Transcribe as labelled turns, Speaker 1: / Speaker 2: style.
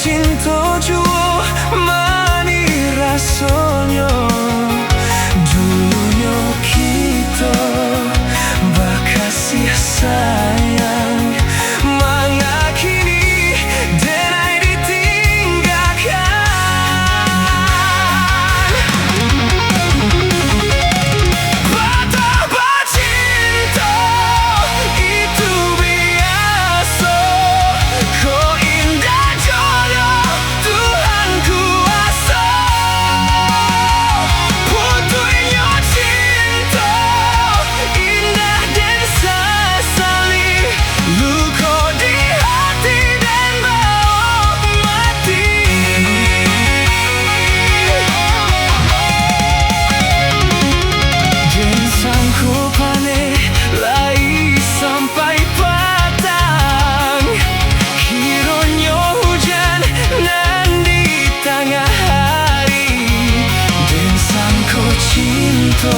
Speaker 1: cinta jua mani rasanya. Dulunya kita berkasih sayang, mangga kini denai ditinggalkan. Betapa cinta itu biasa, kau indah jaya Tuhan kuasa. Putunya cinta indah dan sesali, luka di hati dan bawa mati. Jangan sanggup panen lai sampai petang, kiranya hujan nan di tengah hari. Dan sanggup cinta